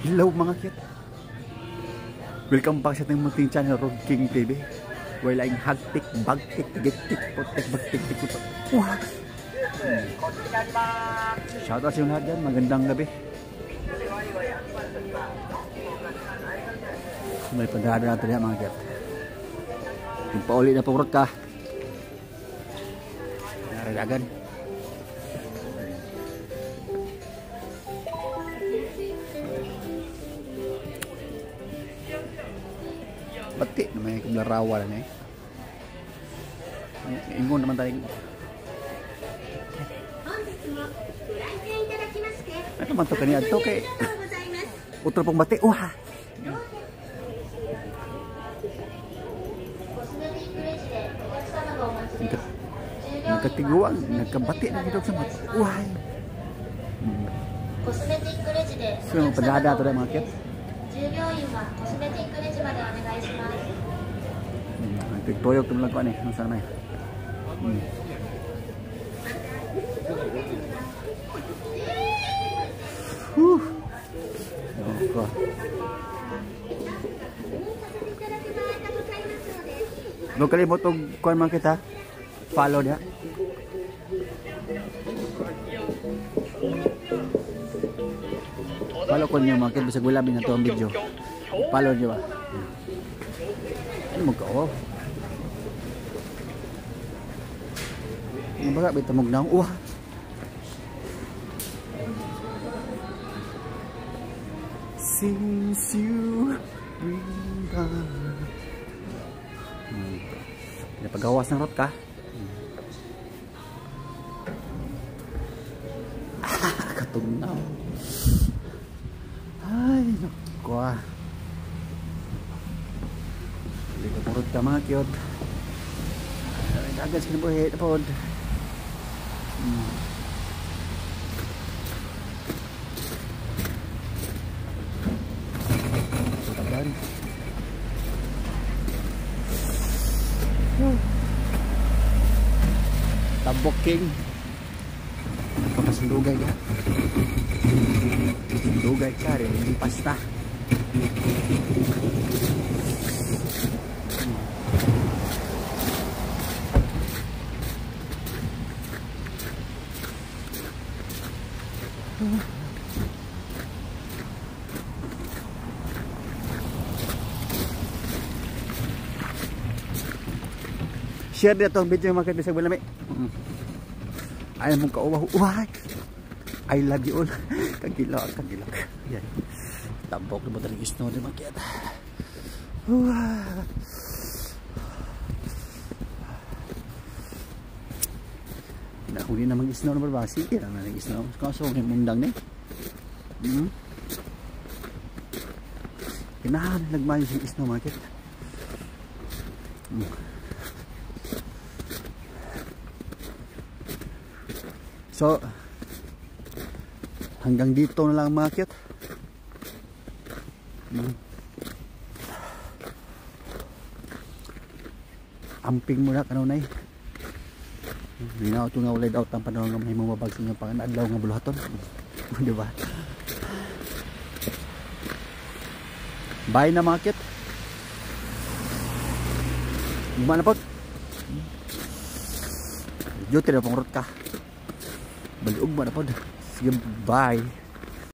Hello mga kit. Welcome back sa ating munting channel, Road King TV. Wala yung hagtik, bagtik, tigik-tik, potek, bagtik, tikutot. Wah! Shoutout sa yung lahat dyan. Magandang gabi. May padrada natin yan mga kit. Yung pauli na purot ka. Naradagan. Bati na may kablarawa lang eh. Ingon naman tayo. Ano man ito kaniya ito kay utro pong bati. Wah! Nagkatiguan, nagkabati na dito sa mati. Wah! So yung padrada ito na mga kit. Toyok tu melakukan ni, sana. Dua kali botol kuan mang kita follow dia. Follow ko niyo mga bisa gulabi na to ang video. Follow niyo ba? Ano mo ka oh? Ano ba bitamog na? Wah! Since you bring down pinapagawas ng rot ka? Katugnaw. Ay, naku ah. Hindi ka purot ka mga kiyot. Agas ka na buhay na pod. Taban. Tabok king. Papasundugay ka. Sundugay ka rin. Hindi pasta. Share dia tong video makan bisa bulami. Ayaw mong kauwaw. Uy! I love you all. Kagilak. Yan. Tambok na mo talagang snow na makita. Huli na mag-snow na ba? Sige lang na nag-snow. Kaso huwag yung mundang na eh. Kinahan nagmayos yung snow market. So hanggang dito na lang market. Amping muna kanunay. Binaw ito nga walay daw ang panahon nga may mababag sa nga panganadlaw nga buluhaton. Diba? Bye na market. Gimana po? Duty na pang rot ka. Baliog ba na po? Sige, bye.